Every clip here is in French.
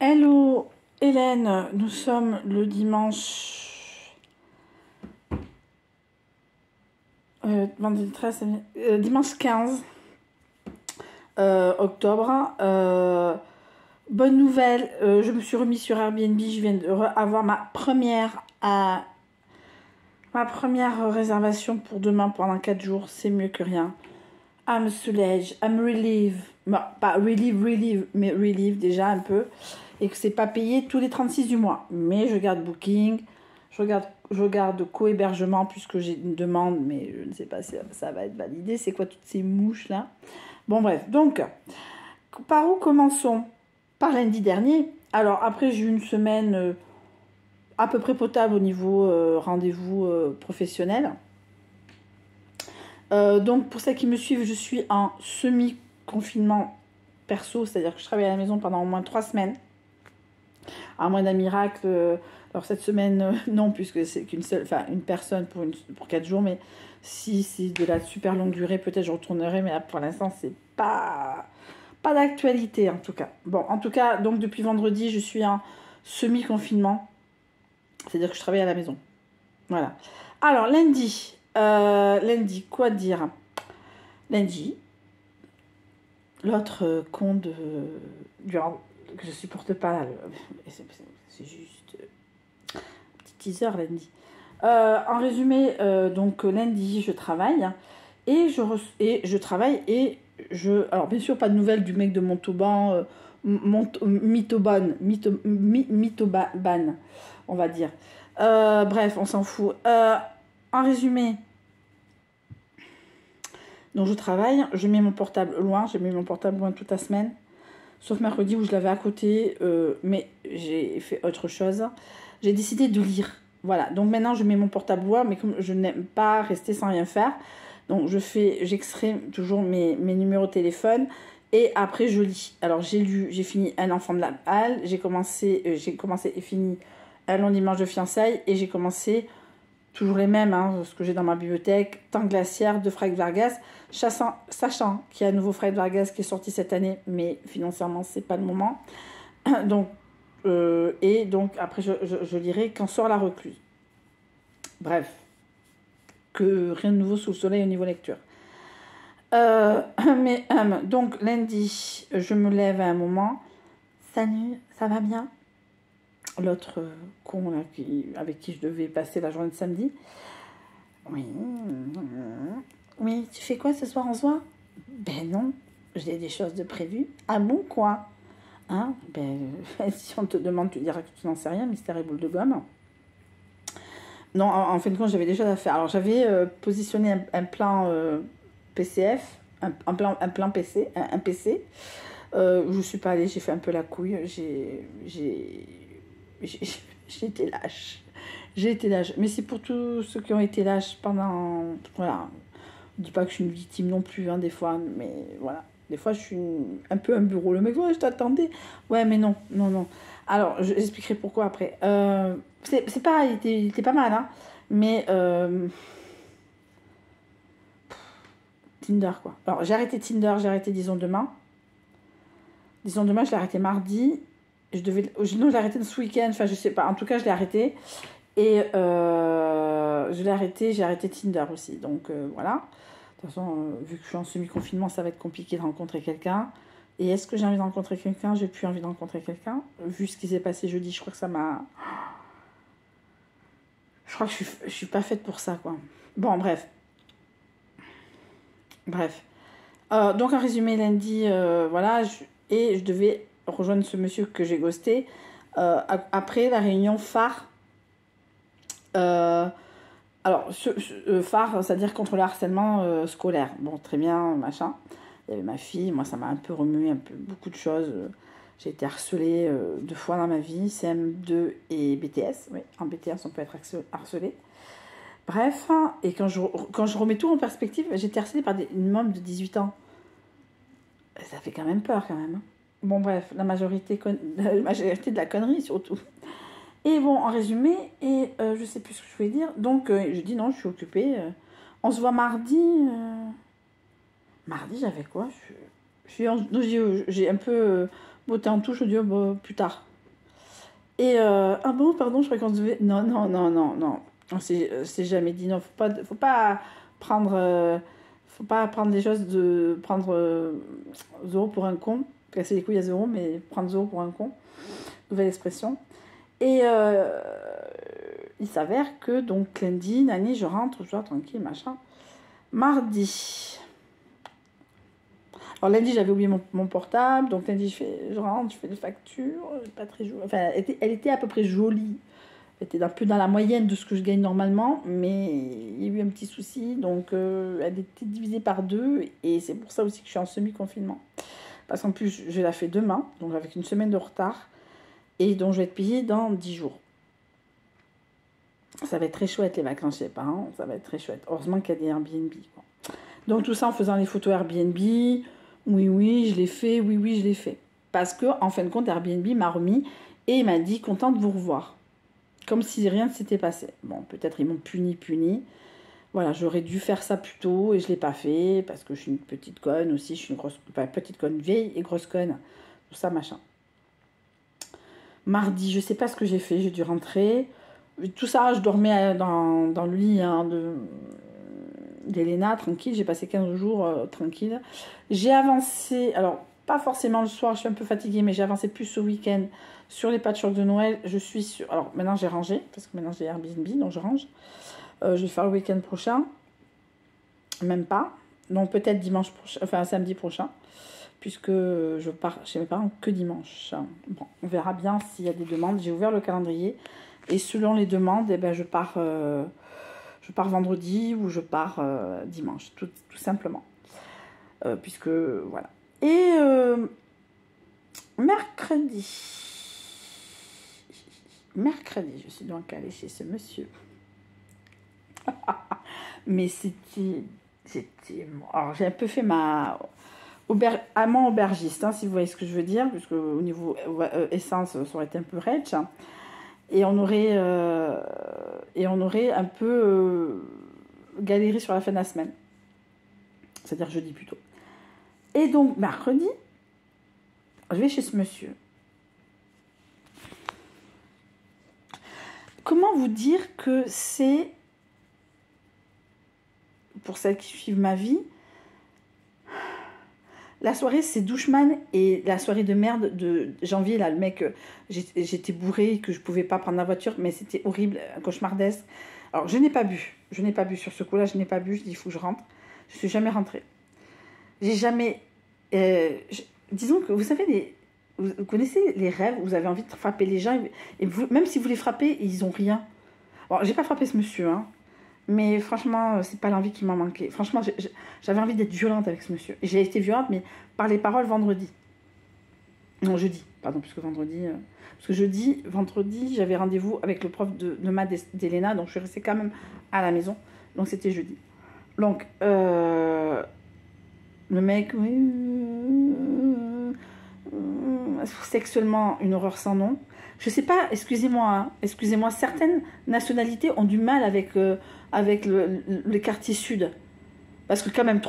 Hello Hélène, nous sommes le dimanche vendredi 13, dimanche 15 octobre. Bonne nouvelle, je me suis remise sur Airbnb, je viens d'avoir ma première réservation pour demain pendant 4 jours, c'est mieux que rien. I'm soulaged, I'm relieved, bon, pas relieve, mais relieve déjà un peu, et que c'est pas payé tous les 36 du mois. Mais je garde Booking, je garde co-hébergement puisque j'ai une demande, mais je ne sais pas si ça va être validé. C'est quoi toutes ces mouches là? Bon bref, donc, par où commençons? Par lundi dernier. Alors après j'ai eu une semaine à peu près potable au niveau rendez-vous professionnel. Donc pour celles qui me suivent, je suis en semi-confinement perso, c'est-à-dire que je travaille à la maison pendant au moins 3 semaines. À moins d'un miracle, alors cette semaine, non, puisque c'est une personne pour 4 jours, mais si c'est de la super longue durée, peut-être je retournerai, mais là, pour l'instant, c'est pas d'actualité en tout cas. Bon, en tout cas, donc depuis vendredi, je suis en semi-confinement, c'est-à-dire que je travaille à la maison. Voilà. Alors, lundi, quoi dire? Lundi, l'autre con que je supporte pas, là, c'est juste un petit teaser lundi. En résumé, donc lundi, je travaille alors bien sûr pas de nouvelles du mec de Montauban, Mythoban, on va dire. Bref, on s'en fout. En résumé, donc je travaille, je mets mon portable loin, j'ai mis mon portable loin toute la semaine, sauf mercredi où je l'avais à côté, mais j'ai fait autre chose. J'ai décidé de lire. Voilà, donc maintenant je mets mon portable loin, mais comme je n'aime pas rester sans rien faire, donc j'extrais toujours mes numéros de téléphone et après je lis. Alors j'ai fini Un enfant de la halle, j'ai commencé et fini Un long dimanche de fiançailles et j'ai commencé toujours les mêmes, ce que j'ai dans ma bibliothèque, Temps glaciaire de Fred Vargas, sachant qu'il y a un nouveau Fred Vargas qui est sorti cette année, mais financièrement c'est pas le moment. Donc et donc après je lirai Quand sort la recluse. Bref, que rien de nouveau sous le soleil au niveau lecture. Donc lundi, je me lève à un moment. Salut, ça va bien? L'autre con là, avec qui je devais passer la journée de samedi. Oui, tu fais quoi ce soir en soir? Ben non, j'ai des choses de prévues. Ah bon, quoi? Hein? Si on te demande, tu diras que tu n'en sais rien, mystère et boule de gomme. Non, en fin de compte, j'avais des choses à faire. Alors, j'avais positionné un plan PCF, un plan PC, un PC. Je ne suis pas allée, j'ai fait un peu la couille. J'ai été lâche. J'ai été lâche. Mais c'est pour tous ceux qui ont été lâches pendant... Voilà. Je ne dis pas que je suis une victime non plus, des fois, mais voilà. Des fois, je suis un peu un bureau. Le mec, ouais, je t'attendais. Ouais, mais non. Alors, j'expliquerai pourquoi après. C'est pas, il était pas mal, mais Tinder, quoi. Alors, j'ai arrêté Tinder, j'ai arrêté Disons Demain. Disons Demain, je l'ai arrêté mardi. Non, je l'ai arrêté ce week-end, enfin, je sais pas. En tout cas, je l'ai arrêté. Et j'ai arrêté Tinder aussi. Donc, voilà. De toute façon, vu que je suis en semi-confinement, ça va être compliqué de rencontrer quelqu'un. Et est-ce que j'ai envie de rencontrer quelqu'un? J'ai plus envie de rencontrer quelqu'un. Vu ce qui s'est passé jeudi, je crois que ça m'a... Je crois que je suis pas faite pour ça, quoi. Bon, bref. Donc, en résumé, lundi, voilà. Et je devais rejoindre ce monsieur que j'ai ghosté après la réunion phare. Alors, phare, c'est-à-dire contre le harcèlement scolaire. Bon, très bien, machin. Il y avait ma fille, moi ça m'a un peu remué, beaucoup de choses. J'ai été harcelée 2 fois dans ma vie, CM2 et BTS. Oui, en BTS on peut être harcelé. Bref, et quand je remets tout en perspective, j'ai été harcelée par une môme de 18 ans. Ça fait quand même peur, quand même. Bon, bref, la majorité de la connerie, surtout. Et bon, en résumé, je sais plus ce que je voulais dire. Donc, je dis non, je suis occupée. On se voit mardi. Mardi, j'avais quoi? J'ai un peu botté en touche, je dis plus tard. Et ah bon, pardon, je crois qu'on devait. Non, non, non, non, non. On s'est jamais dit non. Faut pas prendre. Faut pas prendre les choses de prendre Zoro pour un con. Casser les couilles à Zoro, mais prendre Zoro pour un con. Nouvelle expression. Et il s'avère que donc lundi, Nani, je rentre, je vois tranquille, machin. Mardi. Alors lundi, j'avais oublié mon portable, donc lundi, je rentre, je fais des factures, pas très jolie. Enfin, elle était à peu près jolie. Elle était un peu dans la moyenne de ce que je gagne normalement, mais il y a eu un petit souci, donc elle était divisée par 2, et c'est pour ça aussi que je suis en semi-confinement. Parce qu'en plus, je la fais demain, donc avec une semaine de retard, et donc je vais être payée dans 10 jours. Ça va être très chouette les vacances chez les parents, ça va être très chouette. Heureusement qu'il y a des Airbnb, quoi. Donc tout ça en faisant les photos Airbnb, oui, je l'ai fait, oui, je l'ai fait. Parce que, en fin de compte, Airbnb m'a remis et il m'a dit, content de vous revoir. Comme si rien ne s'était passé. Bon, peut-être ils m'ont puni. Voilà, j'aurais dû faire ça plus tôt et je ne l'ai pas fait parce que je suis une petite conne aussi. Je suis une grosse, enfin, petite conne vieille et grosse conne. Tout ça, machin. Mardi, je ne sais pas ce que j'ai fait. J'ai dû rentrer. Tout ça, je dormais dans le lit d'Elena, tranquille. J'ai passé 15 jours tranquille. J'ai avancé, alors pas forcément le soir, je suis un peu fatiguée, mais j'ai avancé plus ce week-end sur les patchworks de Noël. Je suis sur... Alors maintenant j'ai rangé, parce que maintenant j'ai Airbnb, donc je range. Je vais faire le week-end prochain. Même pas. Donc peut-être dimanche prochain, enfin samedi prochain, puisque je pars chez mes parents que dimanche. Bon, on verra bien s'il y a des demandes. J'ai ouvert le calendrier et selon les demandes, eh ben, je pars vendredi ou je pars dimanche, tout simplement. Puisque voilà. Et mercredi, je suis donc allée chez ce monsieur. Mais c'était... Alors j'ai un peu fait ma... amant aubergiste, hein, si vous voyez ce que je veux dire, puisque au niveau essence, ça aurait été un peu rich. Hein, et on aurait un peu galéré sur la fin de la semaine. C'est-à-dire jeudi plutôt. Et donc, mercredi, je vais chez ce monsieur. Comment vous dire que c'est, pour celles qui suivent ma vie, la soirée, c'est doucheman et la soirée de merde de janvier, là, le mec, j'étais bourrée, que je pouvais pas prendre la voiture, mais c'était horrible, un cauchemardesque. Alors, je n'ai pas bu sur ce coup-là, je n'ai pas bu, je dis, il faut que je rentre. Je suis jamais rentrée. J'ai jamais... disons que, vous savez, vous connaissez les rêves où vous avez envie de frapper les gens, et vous, même si vous les frappez, ils ont rien. Alors, j'ai pas frappé ce monsieur, hein. Mais franchement, c'est pas l'envie qui m'a manqué. Franchement, j'avais envie d'être violente avec ce monsieur. J'ai été violente, mais par les paroles vendredi. Non, jeudi, pardon, puisque vendredi... parce que vendredi, j'avais rendez-vous avec le prof de maths d'Elena, donc je suis restée quand même à la maison. Donc c'était jeudi. Donc, le mec... sexuellement, une horreur sans nom. Je sais pas, excusez-moi, certaines nationalités ont du mal avec le quartier sud. Parce que quand même,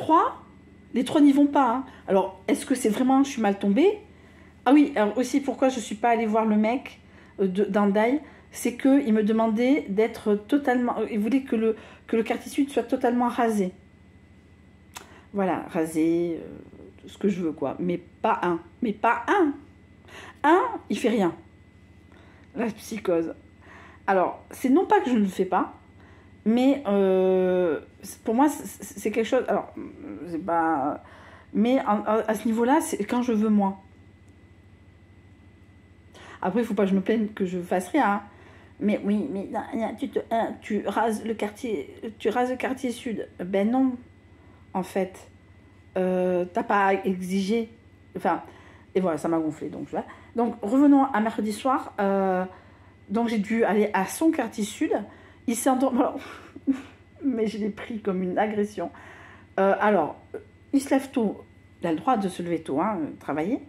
les trois n'y vont pas. Hein. Alors, est-ce que c'est vraiment, je suis mal tombée? Ah oui, alors aussi, pourquoi je ne suis pas allée voir le mec d'Andaï, c'est qu'il me demandait d'être totalement... Il voulait que le quartier sud soit totalement rasé. Voilà, rasé, tout ce que je veux, quoi. Mais pas un. Un, il fait rien. La psychose. Alors, c'est non pas que je ne le fais pas, mais pour moi, c'est quelque chose... Alors, c'est pas... Mais à ce niveau-là, c'est quand je veux, moi. Après, il ne faut pas que je me plaigne que je fasse rien. Hein. Mais oui, mais tu rases le quartier sud. Ben non, en fait. T'as pas à exiger. Enfin, et voilà, ça m'a gonflé. Donc, revenons à mercredi soir. Donc, j'ai dû aller à son quartier sud. Il s'est endormi. Alors, mais je l'ai pris comme une agression. Alors, il se lève tôt. Il a le droit de se lever tôt, hein, travailler.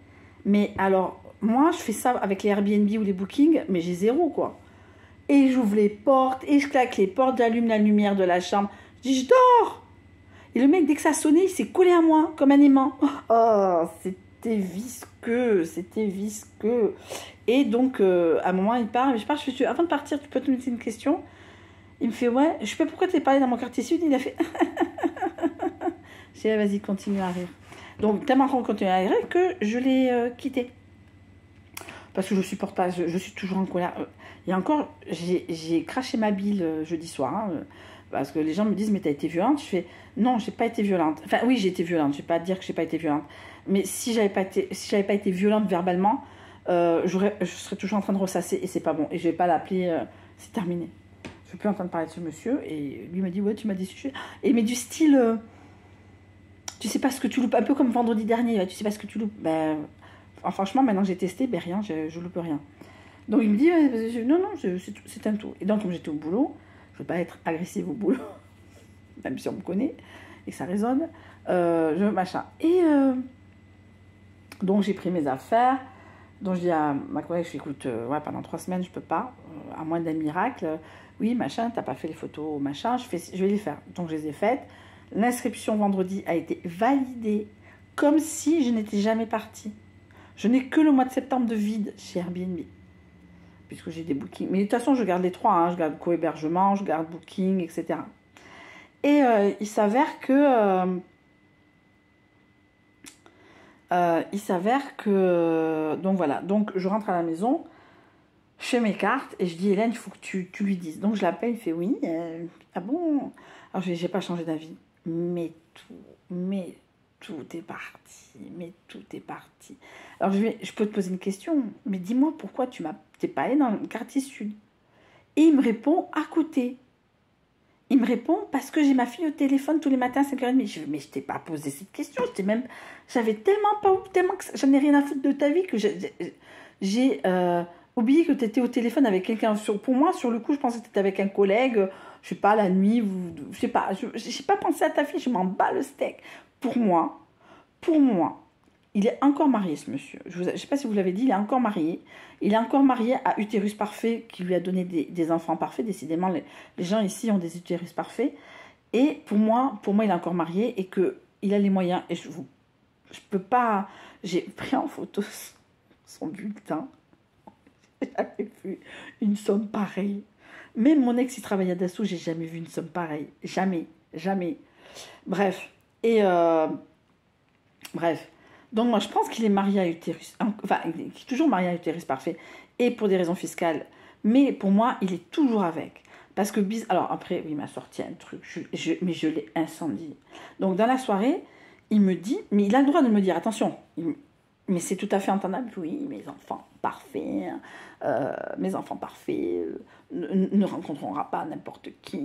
Mais alors, moi, je fais ça avec les Airbnb ou les bookings, mais j'ai zéro, quoi. Et j'ouvre les portes, et je claque les portes, j'allume la lumière de la chambre. Je dis, je dors. Et le mec, dès que ça a sonné, il s'est collé à moi, comme un aimant. Oh, c'était c'était visqueux. Et donc, à un moment, il part, je fais, avant de partir, tu peux te mettre une question? Il me fait, ouais, je sais pas pourquoi tu es parlé dans mon quartier sud, il a fait, j'ai dit, vas-y, continue à rire. Donc, tellement continué à rire que je l'ai quitté. Parce que je supporte pas, je suis toujours en colère. Et encore, j'ai craché ma bile jeudi soir, hein, parce que les gens me disent, mais t'as été violente? Je fais, non, j'ai pas été violente. Enfin, oui, j'ai été violente, je vais pas dire que j'ai pas été violente. Mais si j'avais pas été violente verbalement, je serais toujours en train de ressasser et c'est pas bon. Et je vais pas l'appeler, c'est terminé. Je veux plus entendre parler de ce monsieur. Et lui me dit, ouais, tu m'as déçu. Et mais du style, tu sais pas ce que tu loupes, un peu comme vendredi dernier, tu sais pas ce que tu loupes. Ben, franchement, maintenant que j'ai testé, ben rien, je loupe rien. Donc il me dit, non, c'est un tout. Et donc, comme j'étais au boulot, je ne veux pas être agressive au boulot, même si on me connaît et que ça résonne, machin. Et donc j'ai pris mes affaires. Donc je dis à ma collègue, je dis, écoute, ouais, pendant 3 semaines, je peux pas, à moins d'un miracle. Oui, machin, t'as pas fait les photos, machin, je vais les faire. Donc je les ai faites. L'inscription vendredi a été validée comme si je n'étais jamais partie. Je n'ai que le mois de septembre de vide chez Airbnb, puisque j'ai des bookings. Mais de toute façon, je garde les 3, hein. Je garde co-hébergement, je garde booking, etc. Et il s'avère que... donc voilà, donc je rentre à la maison, je fais mes cartes et je dis, Hélène, il faut que tu lui dises. Donc je l'appelle, il fait, oui, ah bon? Alors je dis, j'ai pas changé d'avis. Mais tout est parti. Alors je peux te poser une question, mais dis-moi pourquoi t'es pas allé dans le quartier sud? Et il me répond, à côté. Il me répond, parce que j'ai ma fille au téléphone tous les matins à 5h30. Je dis, mais je t'ai pas posé cette question, j'avais tellement que j'en ai rien à foutre de ta vie que j'ai oublié que tu étais au téléphone avec quelqu'un. Pour moi, sur le coup, je pensais que tu étais avec un collègue, je sais pas, la nuit, je sais pas, j'ai pas pensé à ta fille, je m'en bats le steak. Pour moi, il est encore marié, ce monsieur. Je sais pas si vous l'avez dit, il est encore marié. Il est encore marié à Utérus Parfait, qui lui a donné des enfants parfaits. Décidément, les gens ici ont des utérus parfaits. Et pour moi, il est encore marié et qu'il a les moyens. Et je peux pas... J'ai pris en photo son bulletin. J'avais vu une somme pareille. Même mon ex, il travaillait à Dassault, j'ai jamais vu une somme pareille. Jamais. Bref. Et... Bref. Donc moi, je pense qu'il est marié à Utérus. Enfin, il est toujours marié à Utérus Parfait. Et pour des raisons fiscales. Mais pour moi, il est toujours avec. Parce que... Alors après, il m'a sorti un truc. Mais je l'ai incendié. Donc dans la soirée, il me dit... Mais il a le droit de me dire, attention, mais c'est tout à fait entendable. Oui, mes enfants parfaits ne rencontreront pas n'importe qui,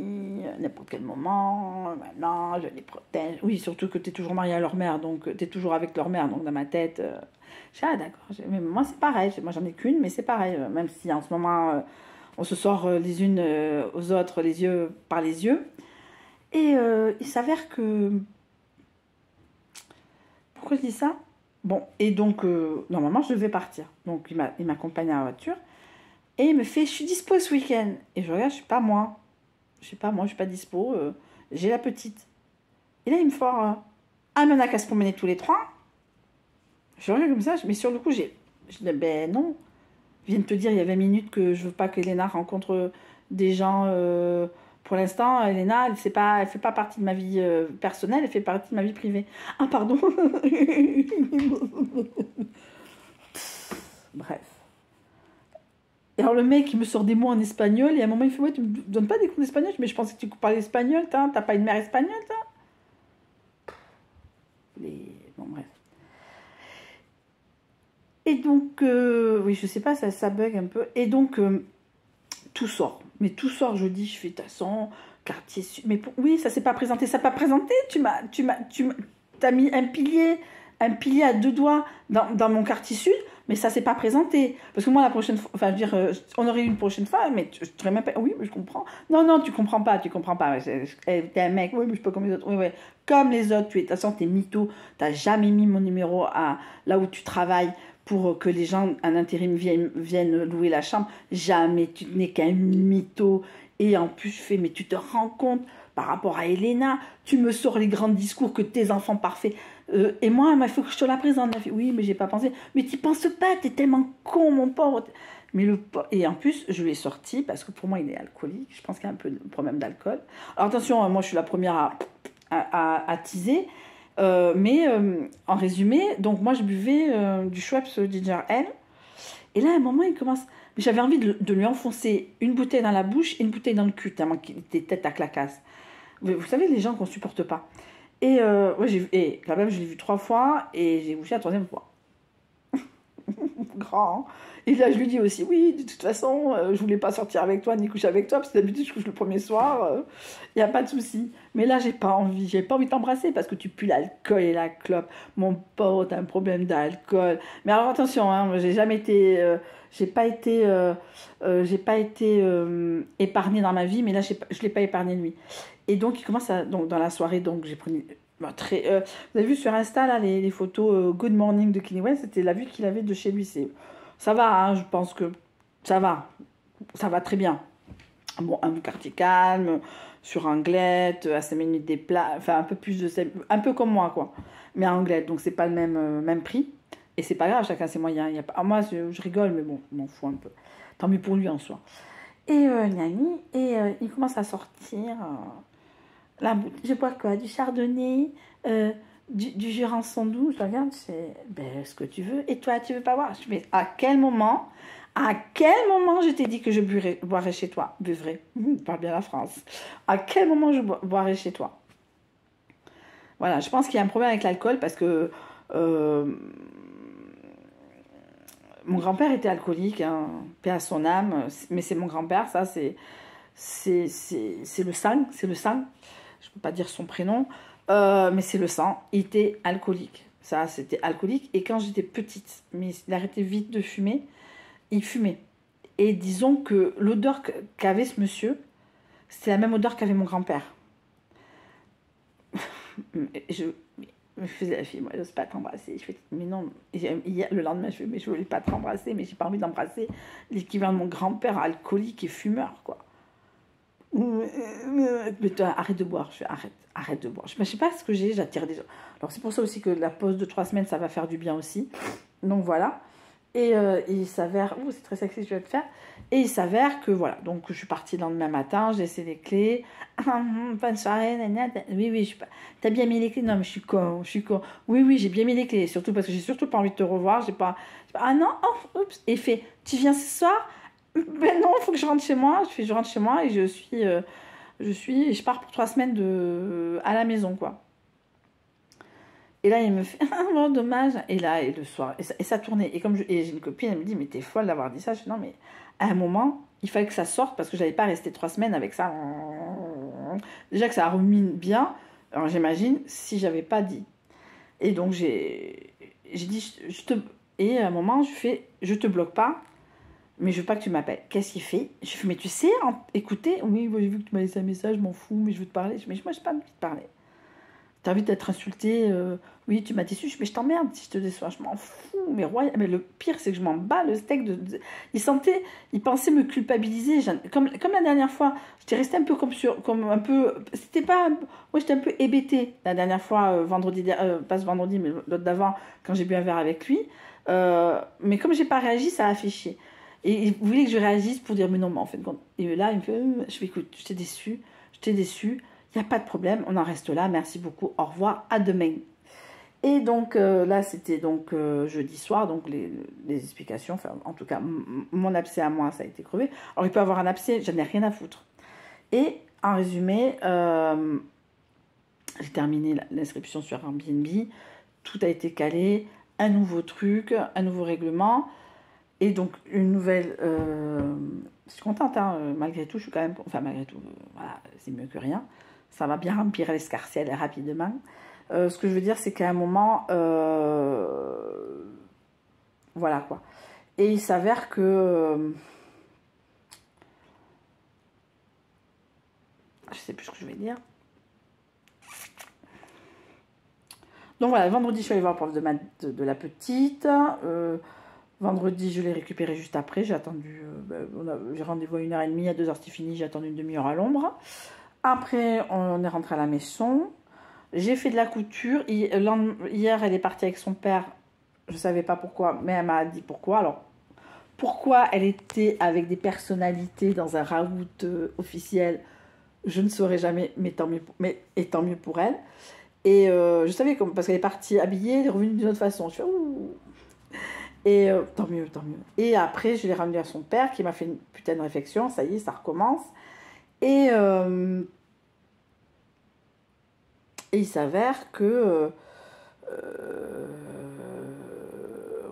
n'importe quel moment. Maintenant, je les protège. Oui, surtout que tu es toujours marié à leur mère, donc tu es toujours avec leur mère. Donc dans ma tête, d'accord. Mais moi, c'est pareil. Moi, j'en ai qu'une, mais c'est pareil. Même si en ce moment, on se sort les unes aux autres, les yeux par les yeux. Et il s'avère que... Pourquoi je dis ça? Bon, et donc, normalement, je devais partir. Donc, il m'accompagne à la voiture. Et il me fait, je suis dispo ce week-end. Et je regarde, je suis pas dispo. J'ai la petite. Et là, il me fait, mais on n'a qu'à se promener tous les 3. Je regarde comme ça, mais sur le coup, je dis, ben non. Je viens de te dire, il y a 20 minutes que je veux pas qu'Elena rencontre des gens... Pour l'instant, Elena, elle fait pas partie de ma vie personnelle, elle fait partie de ma vie privée. Ah, pardon. Bref. Et alors le mec, il me sort des mots en espagnol, et à un moment, il fait, ouais, tu me donnes pas des cours d'espagnol? Mais je pensais que tu parlais espagnol, t'as pas une mère espagnole, Bon, bref. Et donc, oui, je sais pas, ça bug un peu. Et donc, tout sort. Mais tout sort, je dis, je fais, de toute façon, quartier sud. Mais oui, ça s'est pas présenté. Ça n'a pas présenté. T'as mis un pilier à 2 doigts dans mon quartier sud, mais ça s'est pas présenté. Parce que moi, la prochaine fois, enfin, je veux dire, on aurait eu une prochaine fois, mais je serais même pas. Oui, mais je comprends. Non, tu comprends pas. T'es un mec, oui, mais je suis pas comme les autres. Oui. Comme les autres, de toute façon, t'es mytho. T'as jamais mis mon numéro là où tu travailles, pour que les gens en intérim viennent louer la chambre. Jamais, tu n'es qu'un mytho. Et en plus, mais tu te rends compte, par rapport à Elena, tu me sors les grands discours que tes enfants parfaits Et moi, il faut que je te la présente. Elle fait, oui, mais j'ai pas pensé. Mais tu penses pas, t'es tellement con, mon pauvre. Mais et en plus, je lui ai sorti, parce que pour moi, il est alcoolique. Je pense qu'il y a un peu de problème d'alcool. Alors attention, moi, je suis la première à teaser. En résumé, donc moi, je buvais du Schweppes Ginger Ale. Et là, à un moment, il commence... J'avais envie de lui enfoncer une bouteille dans la bouche et une bouteille dans le cul, tellement qu'il était tête à clacasse. Vous savez, les gens qu'on supporte pas. Et quand même, je l'ai vu 3 fois et j'ai couché la 3e fois. Grand. Et là, je lui dis aussi, oui, de toute façon, je voulais pas sortir avec toi ni coucher avec toi, parce que d'habitude, je couche le premier soir, il n'y a pas de souci. Mais là, j'ai pas envie de t'embrasser parce que tu pues l'alcool et la clope. Mon pauvre, t'as un problème d'alcool. Mais alors attention, hein, j'ai jamais été, j'ai pas été épargnée dans ma vie, mais là, je l'ai pas épargné lui. Et donc, il commence donc dans la soirée, donc j'ai pris. Vous avez vu sur Insta là, les photos Good Morning de Kanye West, c'était la vue qu'il avait de chez lui. Ça va, hein, je pense que ça va très bien. Bon, un quartier calme, sur Anglette, à 5 minutes des plats, enfin un peu plus un peu comme moi quoi. Mais à Anglette, donc c'est pas le même prix. Et c'est pas grave, chacun ses moyens. Moi, je rigole, mais bon, je m'en fous un peu. Tant mieux pour lui en soi. Et il commence à sortir. Je bois quoi? Du chardonnay, du Jurançon doux. Je regarde, c'est ce que tu veux. Et toi, tu veux pas boire? Je fais, à quel moment je t'ai dit que je boirais chez toi? Buvrais. Parle bien la France. À quel moment je boirais chez toi? Voilà, je pense qu'il y a un problème avec l'alcool parce que mon grand-père était alcoolique, hein, paix à son âme, mais c'est mon grand-père, ça c'est le sang, je ne peux pas dire son prénom, mais c'est le sang, il était alcoolique, ça c'était alcoolique, et quand j'étais petite, mais il arrêtait vite de fumer, il fumait, et disons que l'odeur qu'avait ce monsieur, c'était la même odeur qu'avait mon grand-père. Je faisais la fille, moi j'ose pas t'embrasser. Je fais, mais non, le lendemain je fais, mais je voulais pas t'embrasser, mais j'ai pas envie d'embrasser l'équivalent de mon grand-père alcoolique et fumeur, quoi. Mais toi, arrête de boire. Je fais, arrête de boire. Je sais pas ce que j'attire des gens. Alors c'est pour ça aussi que la pause de 3 semaines, ça va faire du bien aussi. Donc voilà. Et il s'avère, c'est très sexy ce que je vais te faire. Et il s'avère que voilà, donc je suis partie le lendemain matin, j'ai laissé les clés. Bonne soirée, oui, t'as bien mis les clés? Non, mais je suis con. Oui, j'ai bien mis les clés, surtout parce que j'ai surtout pas envie de te revoir. Ah non, oh, oups. Et il fait, tu viens ce soir? Ben non, il faut que je rentre chez moi. Je rentre chez moi et je pars pour 3 semaines à la maison, quoi. Et là, il me fait, ah bon, dommage. Et là, et le soir, et ça tournait. Et j'ai une copine, elle me dit, mais t'es folle d'avoir dit ça. Je dis, non, mais à un moment, il fallait que ça sorte parce que j'allais pas rester 3 semaines avec ça. Déjà que ça rumine bien, alors j'imagine si j'avais pas dit. Et donc, j'ai dit, et à un moment, je te bloque pas, mais je veux pas que tu m'appelles. Qu'est-ce qu'il fait? Je fais, mais tu sais, écoutez, oui, j'ai vu que tu m'as laissé un message, je m'en fous, mais je veux te parler. Mais moi, j'ai pas envie de parler. T'as envie d'être insulté, oui, tu m'as déçu, mais je t'emmerde si je te déçois, je m'en fous, mais le pire, c'est que je m'en bats le steak il pensait me culpabiliser, comme la dernière fois, j'étais restée un peu j'étais un peu hébétée, la dernière fois, pas ce vendredi, mais l'autre d'avant, quand j'ai bu un verre avec lui, mais comme j'ai pas réagi, ça a fait chier. Et il voulait que je réagisse pour dire, mais non, mais en fait, et là, il me fait, je fais, écoute, je t'ai déçu, il n'y a pas de problème, on en reste là, merci beaucoup, au revoir, à demain. Et donc là, c'était donc jeudi soir, donc les explications, enfin en tout cas, mon abcès à moi, ça a été crevé. Alors il peut avoir un abcès, j'en ai rien à foutre. Et en résumé, j'ai terminé l'inscription sur Airbnb, tout a été calé, un nouveau truc, un nouveau règlement, et donc une nouvelle... je suis contente, hein, malgré tout, je suis quand même... Enfin malgré tout, voilà, c'est mieux que rien. Ça va bien remplir l'escarcelle rapidement. Ce que je veux dire, c'est qu'à un moment, voilà quoi. Et il s'avère que, je sais plus ce que je vais dire. Donc voilà, vendredi, je suis allée voir le prof de la petite. Vendredi, je l'ai récupéré juste après. J'ai attendu, j'ai rendez-vous à 1h30, à 2h c'est fini. J'ai attendu une demi-heure à l'ombre. Après, on est rentré à la maison. J'ai fait de la couture. Hier, elle est partie avec son père. Je ne savais pas pourquoi, mais elle m'a dit pourquoi. Alors, pourquoi elle était avec des personnalités dans un raout officiel, je ne saurais jamais, mais tant mieux pour elle. Et je savais comme parce qu'elle est partie habillée, elle est revenue d'une autre façon. Je fais ouh. Et tant mieux, tant mieux. Et après, je l'ai ramenée à son père qui m'a fait une putain de réflexion. Ça y est, ça recommence. Et, euh, et il s'avère que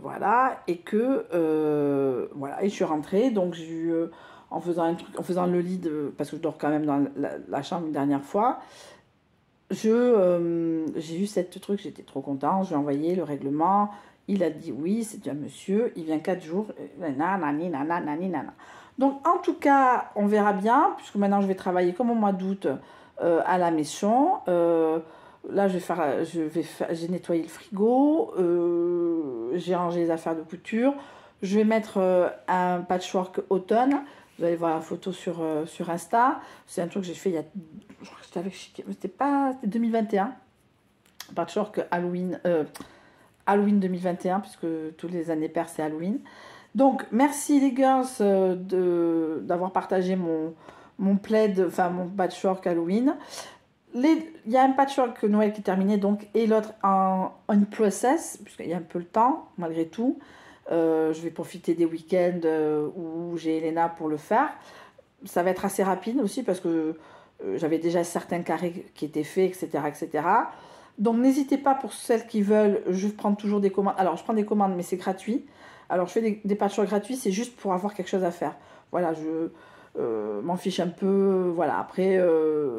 voilà, et que voilà, et je suis rentrée. Donc j'ai eu en faisant un truc, en faisant le lit parce que je dors quand même dans la chambre une dernière fois. J'ai eu cette truc, j'étais trop contente, je lui ai envoyé le règlement, il a dit oui, c'est un monsieur, il vient 4 jours, nanani, nana, nani, nana. Donc en tout cas, on verra bien, puisque maintenant je vais travailler comme au mois d'août à la maison. Là, j'ai nettoyé le frigo, j'ai rangé les affaires de couture, je vais mettre un patchwork automne. Vous allez voir la photo sur Insta. C'est un truc que j'ai fait il y a. Je crois que c'était avec. C'était 2021. Patchwork Halloween. Halloween 2021, puisque toutes les années paires, c'est Halloween. Donc, merci les girls d'avoir partagé mon plaid, enfin mon patchwork Halloween. Il y a un patchwork Noël qui est terminé, donc, et l'autre en process, puisqu'il y a un peu le temps, malgré tout. Je vais profiter des week-ends où j'ai Elena pour le faire. Ça va être assez rapide aussi parce que j'avais déjà certains carrés qui étaient faits, etc. etc. Donc n'hésitez pas pour celles qui veulent, je prends toujours des commandes. Alors je prends des commandes mais c'est gratuit. Alors je fais des patchwork gratuits, c'est juste pour avoir quelque chose à faire. Voilà, je m'en fiche un peu. Voilà, après,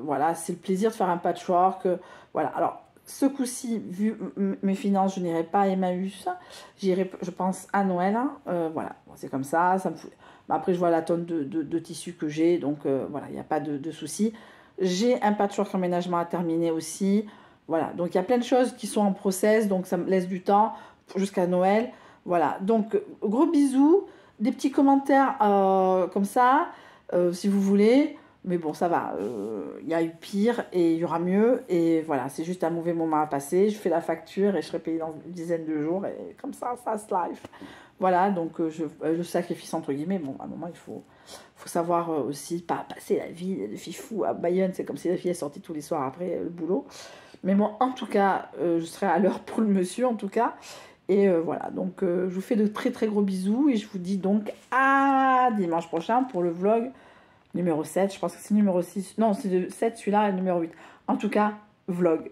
voilà, c'est le plaisir de faire un patchwork. Voilà, alors ce coup-ci, vu mes finances, je n'irai pas à Emmaüs. J'irai, je pense, à Noël. Voilà, bon, c'est comme ça me fout. Après, je vois la tonne de tissus que j'ai, donc voilà, il n'y a pas de souci. J'ai un patchwork emménagement à terminer aussi. Voilà, donc il y a plein de choses qui sont en process, donc ça me laisse du temps jusqu'à Noël. Voilà, donc gros bisous, des petits commentaires comme ça, si vous voulez. Mais bon, ça va, il y a eu pire et il y aura mieux. Et voilà, c'est juste un mauvais moment à passer. Je fais la facture et je serai payée dans une dizaine de jours. Et comme ça se live. Voilà, donc je sacrifie entre guillemets. Bon, à un moment, il faut savoir aussi pas passer la vie de fifou à Bayonne. C'est comme si la fille est sortie tous les soirs après le boulot. Mais bon, en tout cas, je serai à l'heure pour le monsieur, en tout cas. Et voilà, donc je vous fais de très très gros bisous. Et je vous dis donc à dimanche prochain pour le vlog numéro 7, je pense que c'est numéro 6. Non, c'est le 7, celui-là, et le numéro 8. En tout cas, vlog.